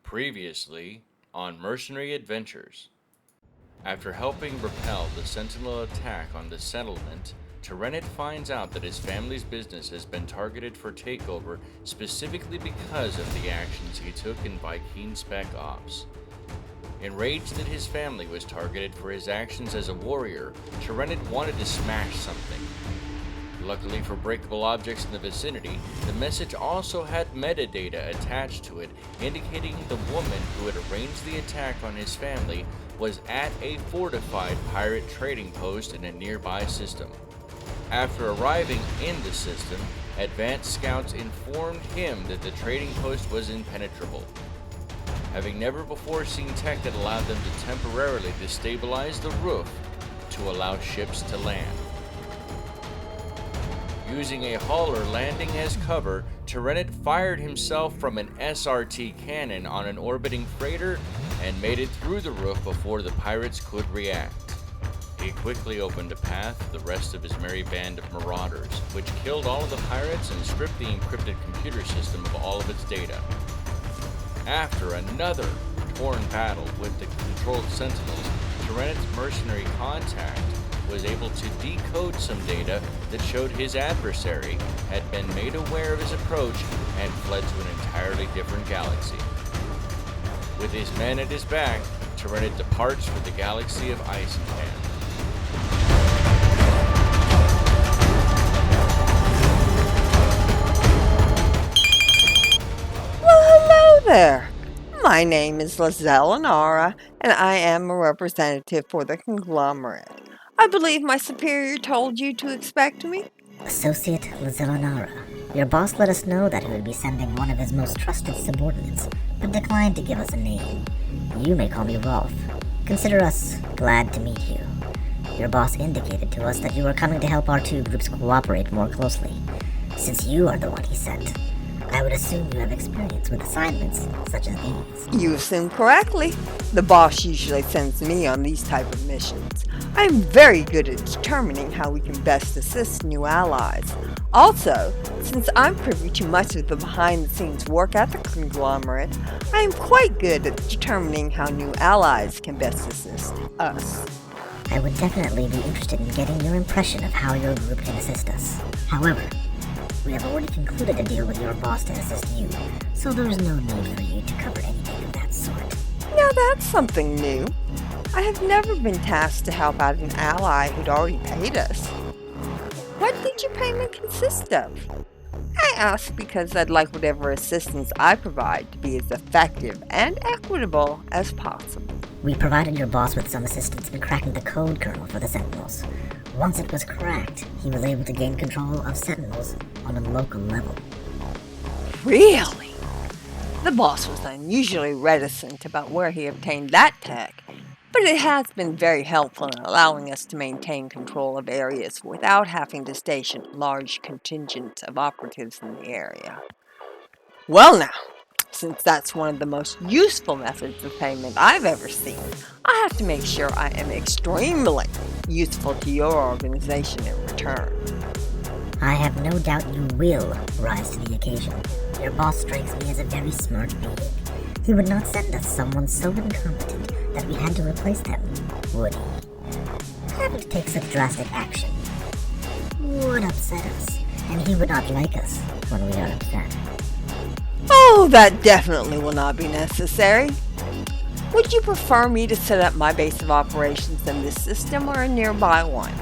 Previously on Mercenary Adventures. After helping repel the Sentinel attack on the settlement, Tyranid finds out that his family's business has been targeted for takeover specifically because of the actions he took in Vy'keen Spec Ops. Enraged that his family was targeted for his actions as a warrior, Tyranid wanted to smash something. Luckily for breakable objects in the vicinity, the message also had metadata attached to it indicating the woman who had arranged the attack on his family was at a fortified pirate trading post in a nearby system. After arriving in the system, advanced scouts informed him that the trading post was impenetrable. Having never before seen tech that allowed them to temporarily destabilize the roof to allow ships to land. Using a hauler landing as cover, Tyranid fired himself from an SRT cannon on an orbiting freighter and made it through the roof before the pirates could react. He quickly opened a path to the rest of his merry band of marauders, which killed all of the pirates and stripped the encrypted computer system of all of its data. After another torn battle with the controlled sentinels, Tyranid's mercenary contact was able to decode some data that showed his adversary had been made aware of his approach and fled to an entirely different galaxy. With his men at his back, Tyranid departs for the galaxy of Isenhand. Well, hello there. My name is Lizelle Anara, and I am a representative for the conglomerate. I believe my superior told you to expect me. Associate Lazellanara, your boss let us know that he would be sending one of his most trusted subordinates, but declined to give us a name. You may call me Rolf. Consider us glad to meet you. Your boss indicated to us that you are coming to help our two groups cooperate more closely. Since you are the one he sent, I would assume you have experience with assignments such as these. You assume correctly. The boss usually sends me on these type of missions. I am very good at determining how we can best assist new allies. Also, since I'm privy to much of the behind-the-scenes work at the conglomerate, I am quite good at determining how new allies can best assist us. I would definitely be interested in getting your impression of how your group can assist us. However, we have already concluded a deal with your boss to assist you, so there is no need for you to cover anything of that sort. Now that's something new. I have never been tasked to help out an ally who'd already paid us. What did your payment consist of? I ask because I'd like whatever assistance I provide to be as effective and equitable as possible. We provided your boss with some assistance in cracking the code kernel for the Sentinels. Once it was cracked, he was able to gain control of Sentinels on a local level. Really? The boss was unusually reticent about where he obtained that tech, but it has been very helpful in allowing us to maintain control of areas without having to station large contingents of operatives in the area. Well now, since that's one of the most useful methods of payment I've ever seen, I have to make sure I am extremely useful to your organization in return. I have no doubt you will rise to the occasion. Your boss strikes me as a very smart being. He would not send us someone so incompetent that we had to replace them, would he? Having to take such drastic action would upset us, and he would not like us when we are upset. Oh, that definitely will not be necessary. Would you prefer me to set up my base of operations in this system or a nearby one?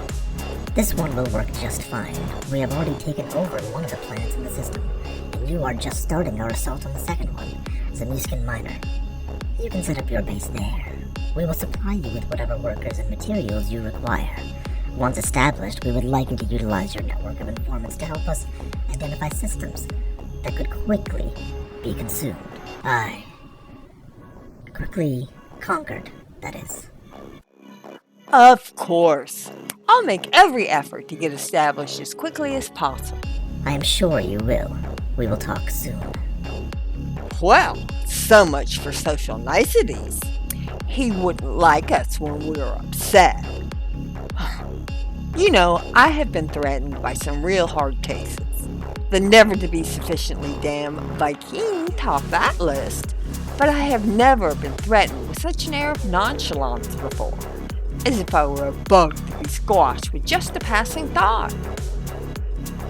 This one will work just fine. We have already taken over one of the planets in the system, and you are just starting our assault on the second one, Zemuskin Minor. You can set up your base there. We will supply you with whatever workers and materials you require. Once established, we would like you to utilize your network of informants to help us identify systems that could quickly be consumed. Quickly conquered, that is. Of course. I'll make every effort to get established as quickly as possible. I am sure you will. We will talk soon. Well, So much for social niceties. He wouldn't like us when we were upset. You know, I have been threatened by some real hard cases. The never to be sufficiently damn Viking top that list. But I have never been threatened with such an air of nonchalance before, as if I were a bug to be squashed with just a passing thought.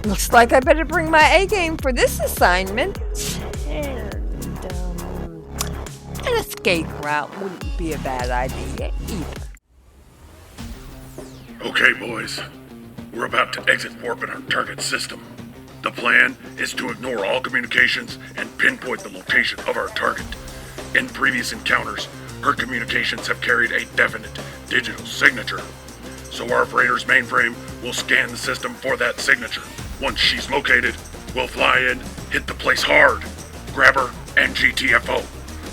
Looks like I better bring my A game for this assignment. And, an escape route wouldn't be a bad idea either. Okay, boys. We're about to exit warp in our target system. The plan is to ignore all communications and pinpoint the location of our target. In previous encounters, her communications have carried a definite digital signature. So our freighter's mainframe will scan the system for that signature. Once she's located, we'll fly in, hit the place hard, grab her, and GTFO.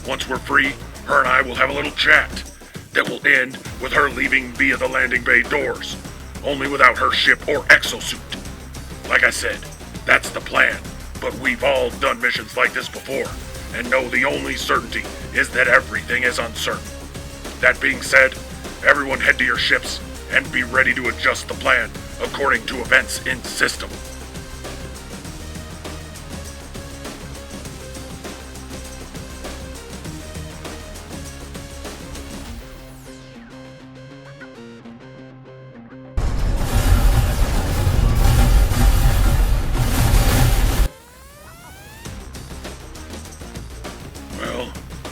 Once we're free, her and I will have a little chat that will end with her leaving via the landing bay doors, only without her ship or exosuit. Like I said, that's the plan, but we've all done missions like this before, and know the only certainty is that everything is uncertain. That being said, everyone head to your ships and be ready to adjust the plan according to events in system.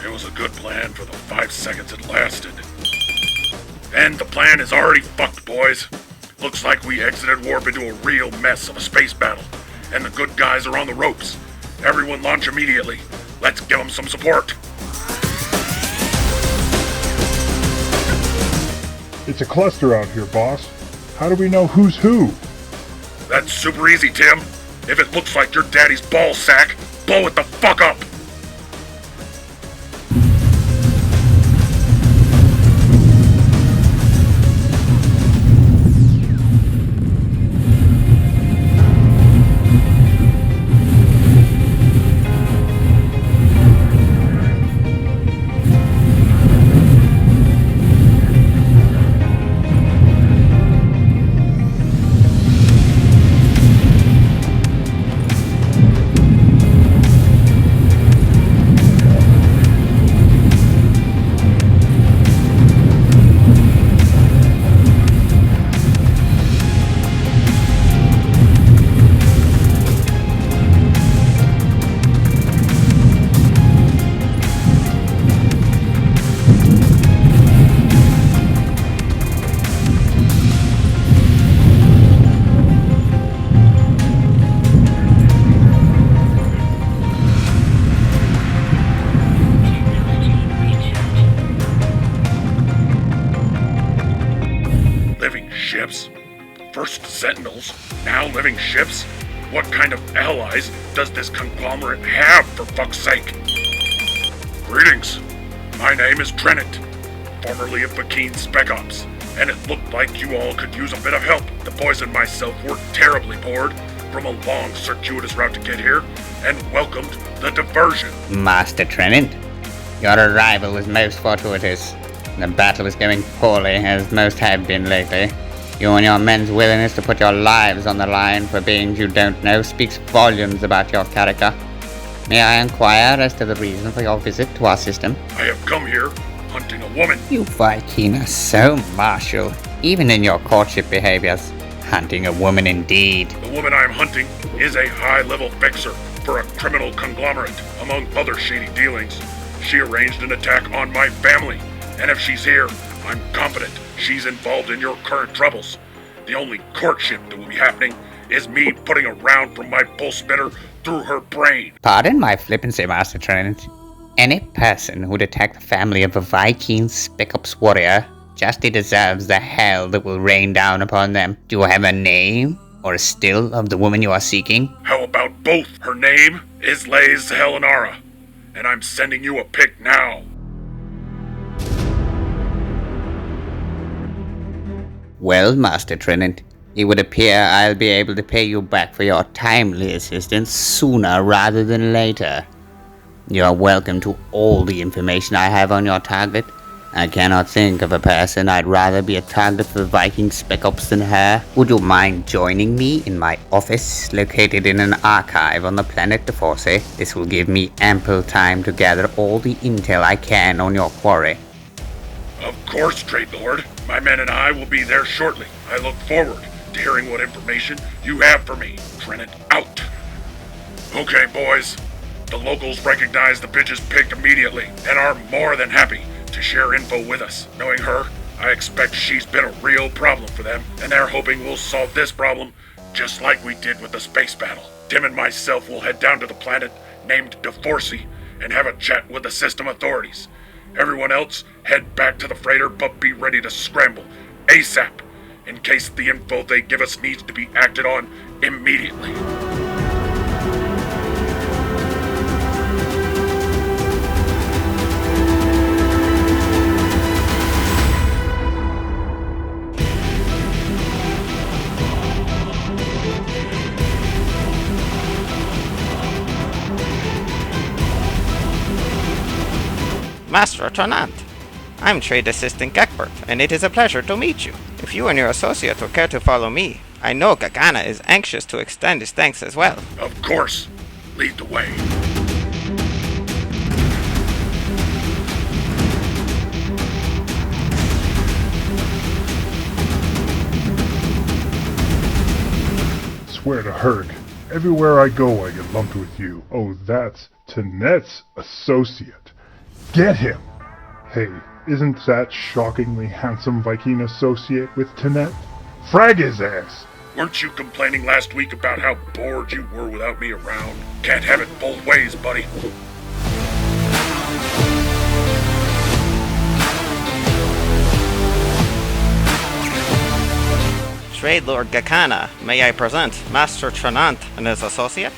It was a good plan for the 5 seconds it lasted. And the plan is already fucked, boys. Looks like we exited warp into a real mess of a space battle, and the good guys are on the ropes. Everyone launch immediately. Let's give them some support. It's a cluster out here, boss. How do we know who's who? That's super easy, Tim. If it looks like your daddy's ball sack, blow it the fuck up. Ships? First Sentinels, now living ships? What kind of allies does this conglomerate have, for fuck's sake? Greetings. My name is Trennant, formerly of Bakeen Spec Ops, and it looked like you all could use a bit of help. The boys and myself were terribly bored from a long, circuitous route to get here, and welcomed the diversion. Master Trennant, your arrival was most fortuitous. The battle is going poorly, as most have been lately. You and your men's willingness to put your lives on the line for beings you don't know speaks volumes about your character. May I inquire as to the reason for your visit to our system? I have come here hunting a woman. You Viking are so martial, even in your courtship behaviors. Hunting a woman indeed. The woman I am hunting is a high-level fixer for a criminal conglomerate, among other shady dealings. She arranged an attack on my family, and if she's here, I'm confident she's involved in your current troubles. The only courtship that will be happening is me putting a round from my pulse spitter through her brain. Pardon my flippancy, Master Trennant. Any person who'd attack the family of a Viking Spec Ops warrior justly deserves the hell that will rain down upon them. Do you have a name or a still of the woman you are seeking? How about both? Her name is Lays Helenara, and I'm sending you a pic now. Well, Master Trennant, it would appear I'll be able to pay you back for your timely assistance sooner rather than later. You are welcome to all the information I have on your target. I cannot think of a person I'd rather be a target for Viking Spec Ops than her. Would you mind joining me in my office, located in an archive on the planet Deforce? This will give me ample time to gather all the intel I can on your quarry. Of course, Trade Lord. My men and I will be there shortly. I look forward to hearing what information you have for me. Trenant out. Okay, boys. The locals recognize the bitch's pick immediately and are more than happy to share info with us. Knowing her, I expect she's been a real problem for them, and they're hoping we'll solve this problem just like we did with the space battle. Tim and myself will head down to the planet named Deforce and have a chat with the system authorities. Everyone else, head back to the freighter, but be ready to scramble ASAP in case the info they give us needs to be acted on immediately. Master Tonant, I'm Trade Assistant Geckbert, and it is a pleasure to meet you. If you and your associate would care to follow me, I know Gagana is anxious to extend his thanks as well. Of course. Lead the way. Swear to Herg, everywhere I go I get lumped with you. Oh, that's Tanet's associate. Get him! Hey, isn't that shockingly handsome Viking associate with Tanet? Frag his ass! Weren't you complaining last week about how bored you were without me around? Can't have it both ways, buddy. Trade Lord Gakana, may I present Master Trenant and his associate?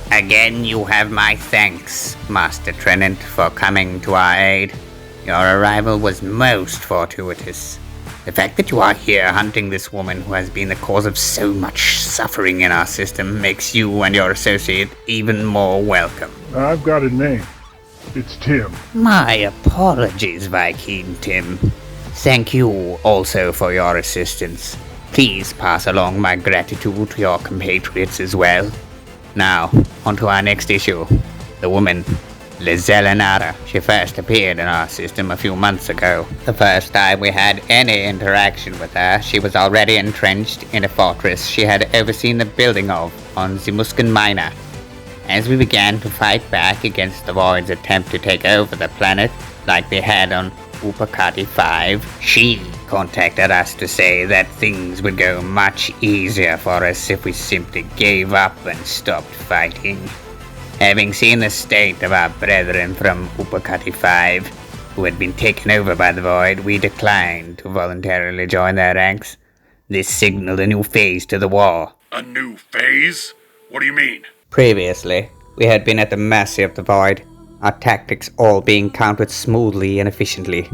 Again, you have my thanks, Master Trenant, for coming to our aid. Your arrival was most fortuitous. The fact that you are here hunting this woman who has been the cause of so much suffering in our system makes you and your associate even more welcome. I've got a name. It's Tim. My apologies, Viking Tim. Thank you also for your assistance. Please pass along my gratitude to your compatriots as well. Now, on to our next issue. The woman, Lizelinara. She first appeared in our system a few months ago. The first time we had any interaction with her, she was already entrenched in a fortress she had overseen the building of on Zimuskan Minor. As we began to fight back against the Void's attempt to take over the planet, like they had on Upakati 5, she contacted us to say that things would go much easier for us if we simply gave up and stopped fighting. Having seen the state of our brethren from Upakati 5, who had been taken over by the Void, we declined to voluntarily join their ranks. This signaled a new phase to the war. A new phase? What do you mean? Previously, we had been at the mercy of the Void, our tactics all being countered smoothly and efficiently.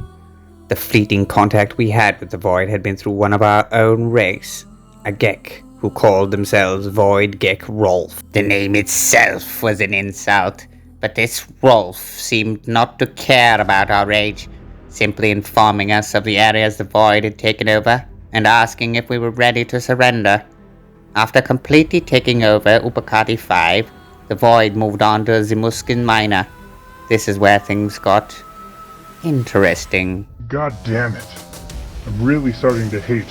The fleeting contact we had with the Void had been through one of our own race, a Gek, who called themselves Void Gek Rolf. The name itself was an insult, but this Rolf seemed not to care about our rage, simply informing us of the areas the Void had taken over and asking if we were ready to surrender. After completely taking over Upakati 5, the Void moved on to Zimuskan Minor. This is where things got interesting. God damn it. I'm really starting to hate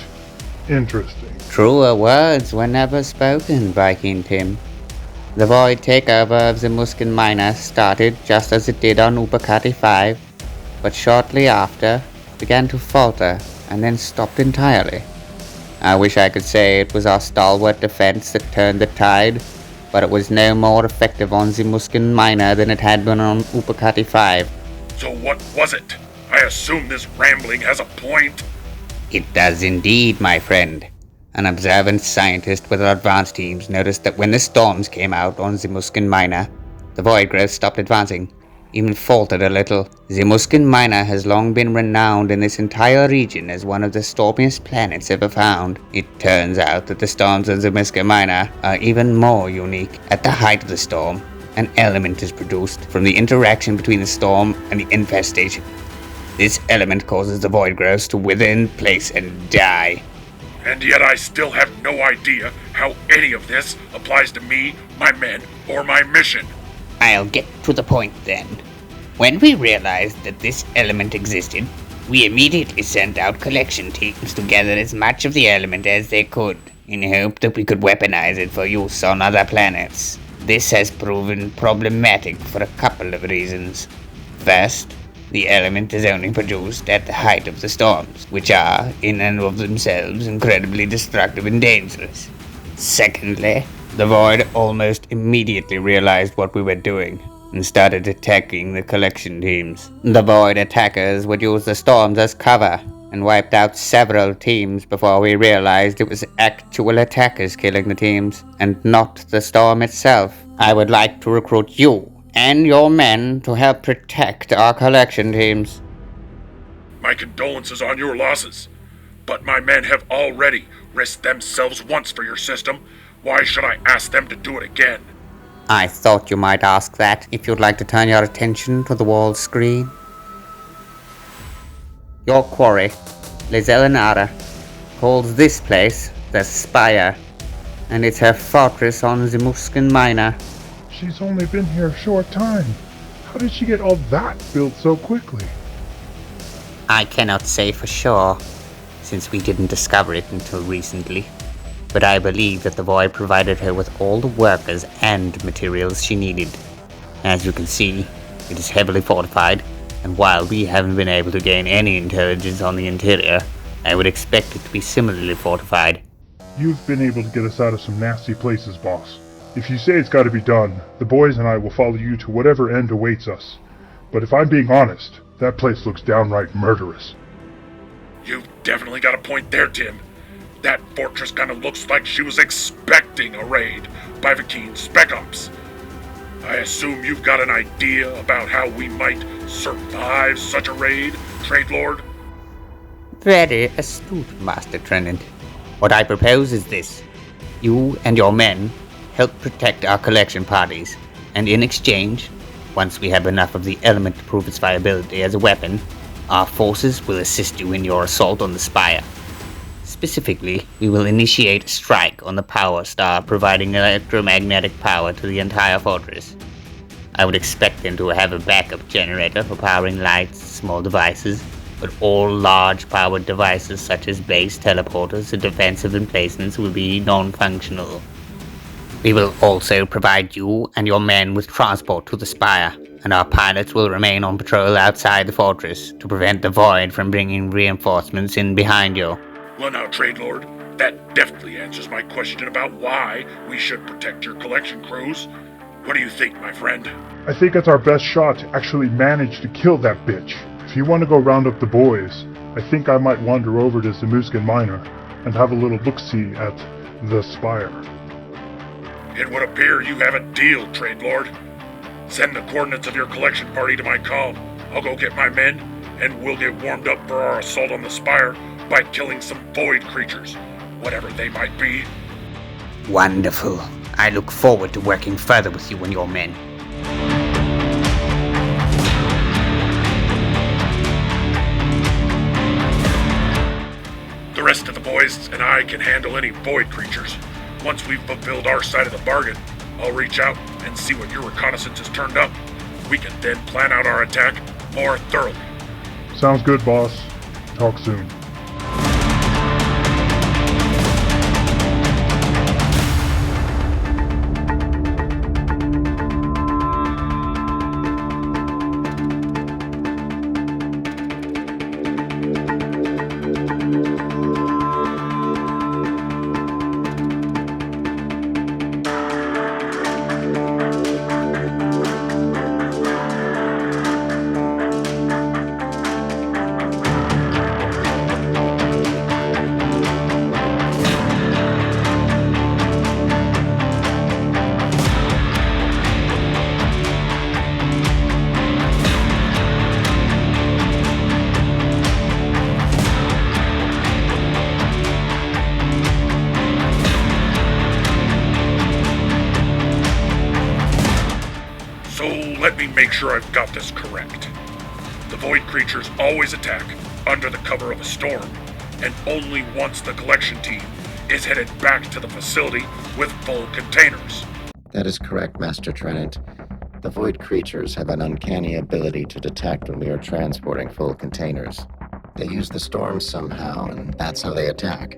interesting. Truer words were never spoken, Viking Tim. The Void takeover of Zimuskan Minor started just as it did on Upakati 5, but shortly after began to falter and then stopped entirely. I wish I could say it was our stalwart defense that turned the tide, but it was no more effective on Zimuskan Minor than it had been on Upakati 5. So what was it? I assume this rambling has a point. It does indeed, my friend. An observant scientist with our advanced teams noticed that when the storms came out on Zimuskan Minor, the Void growth stopped advancing. even faltered a little. The Muskin Minor has long been renowned in this entire region as one of the stormiest planets ever found. It turns out that the storms of the Muskin Minor are even more unique. At the height of the storm, an element is produced from the interaction between the storm and the infestation. This element causes the void growths to wither in place and die. And yet I still have no idea how any of this applies to me, my men, or my mission. I'll get to the point then. When we realized that this element existed, we immediately sent out collection teams to gather as much of the element as they could, in hope that we could weaponize it for use on other planets. This has proven problematic for a couple of reasons. First, the element is only produced at the height of the storms, which are, in and of themselves, incredibly destructive and dangerous. Secondly, the Void almost immediately realized what we were doing and started attacking the collection teams. The Void attackers would use the storms as cover and wiped out several teams before we realized it was actual attackers killing the teams and not the storm itself. I would like to recruit you and your men to help protect our collection teams. My condolences on your losses, but my men have already risked themselves once for your system. Why should I ask them to do it again? I thought you might ask that if you'd like to turn your attention to the wall screen. Your quarry, Lizelinara, calls this place the Spire, and it's her fortress on the Muskin Minor. She's only been here a short time. How did she get all that built so quickly? I cannot say for sure, since we didn't discover it until recently, but I believe that the Void provided her with all the workers and materials she needed. As you can see, it is heavily fortified, and while we haven't been able to gain any intelligence on the interior, I would expect it to be similarly fortified. You've been able to get us out of some nasty places, boss. If you say it's got to be done, the boys and I will follow you to whatever end awaits us. But if I'm being honest, that place looks downright murderous. You've definitely got a point there, Tim. That fortress kind of looks like she was expecting a raid by Vakeen's Spec Ops. I assume you've got an idea about how we might survive such a raid, Trade Lord? Very astute, Master Trenant. What I propose is this. You and your men help protect our collection parties, and in exchange, once we have enough of the element to prove its viability as a weapon, our forces will assist you in your assault on the Spire. Specifically, we will initiate a strike on the power star, providing electromagnetic power to the entire fortress. I would expect them to have a backup generator for powering lights, small devices, but all large powered devices such as base teleporters and defensive emplacements will be non-functional. We will also provide you and your men with transport to the Spire, and our pilots will remain on patrol outside the fortress to prevent the Void from bringing reinforcements in behind you. Well now, Trade Lord, that definitely answers my question about why we should protect your collection crews. What do you think, my friend? I think it's our best shot to actually manage to kill that bitch. If you want to go round up the boys, I think I might wander over to Zamuskin Minor and have a little look-see at the Spire. It would appear you have a deal, Trade Lord. Send the coordinates of your collection party to my call. I'll go get my men, and we'll get warmed up for our assault on the Spire by killing some void creatures, whatever they might be. Wonderful. I look forward to working further with you and your men. The rest of the boys and I can handle any void creatures. Once we've fulfilled our side of the bargain, I'll reach out and see what your reconnaissance has turned up. We can then plan out our attack more thoroughly. Sounds good, boss. Talk soon. So let me make sure I've got this correct. The void creatures always attack under the cover of a storm, and only once the collection team is headed back to the facility with full containers. That is correct, Master Trenant. The void creatures have an uncanny ability to detect when we are transporting full containers. They use the storm somehow, and that's how they attack.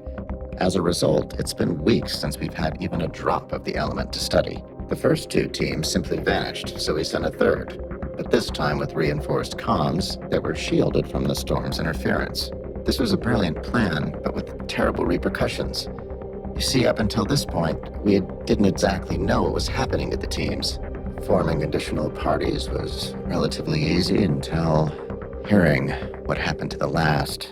As a result, it's been weeks since we've had even a drop of the element to study. The first two teams simply vanished, so we sent a third, but this time with reinforced comms that were shielded from the storm's interference. This was a brilliant plan, but with terrible repercussions. You see, up until this point, we didn't exactly know what was happening to the teams. Forming additional parties was relatively easy until hearing what happened to the last.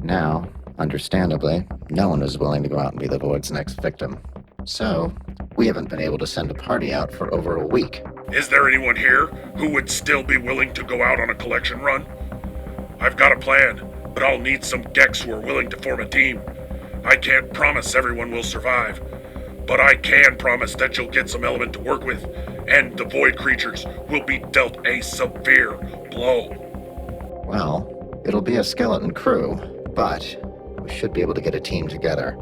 Now, understandably, no one was willing to go out and be the Void's next victim. So, we haven't been able to send a party out for over a week. Is there anyone here who would still be willing to go out on a collection run? I've got a plan, but I'll need some Geks who are willing to form a team. I can't promise everyone will survive, but I can promise that you'll get some element to work with, and the void creatures will be dealt a severe blow. Well, it'll be a skeleton crew, but we should be able to get a team together.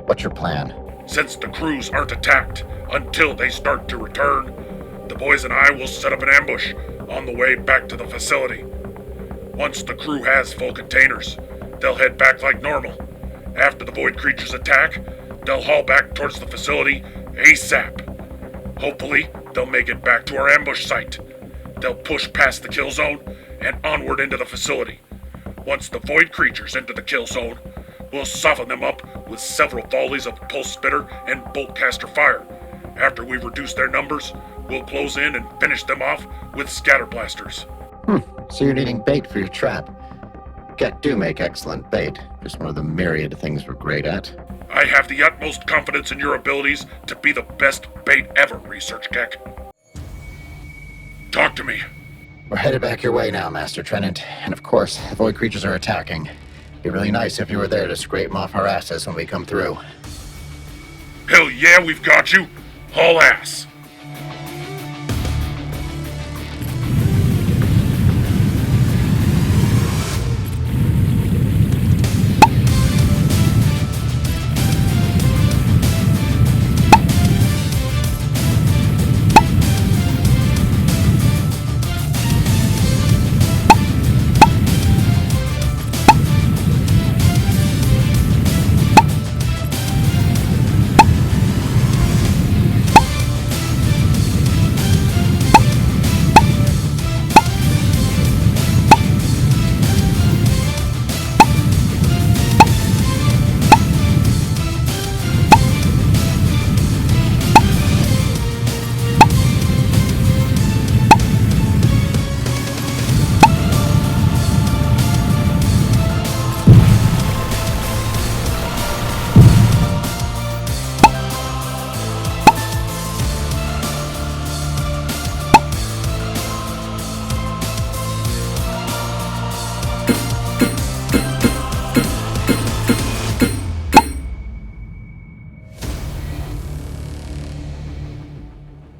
What's your plan? Since the crews aren't attacked until they start to return, the boys and I will set up an ambush on the way back to the facility. Once the crew has full containers, they'll head back like normal. After the void creatures attack, they'll haul back towards the facility ASAP. Hopefully, they'll make it back to our ambush site. They'll push past the kill zone and onward into the facility. Once the void creatures enter the kill zone, we'll soften them up with several volleys of pulse spitter and bolt caster fire. After we've reduced their numbers, we'll close in and finish them off with scatter blasters. So you're needing bait for your trap. Gek do make excellent bait. Just one of the myriad things we're great at. I have the utmost confidence in your abilities to be the best bait ever, Research Gek. Talk to me. We're headed back your way now, Master Trenant. And of course, the void creatures are attacking. It'd be really nice if you were there to scrape them off our asses when we come through. Hell yeah, we've got you. Haul ass.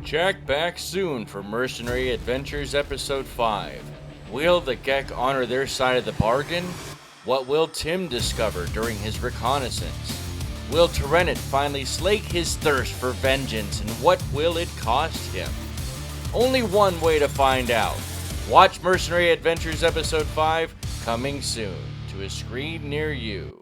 Check back soon for Mercenary Adventures Episode 5. Will the Gek honor their side of the bargain? What will Tim discover during his reconnaissance? Will Tyranid finally slake his thirst for vengeance, and what will it cost him? Only one way to find out. Watch Mercenary Adventures Episode 5 coming soon to a screen near you.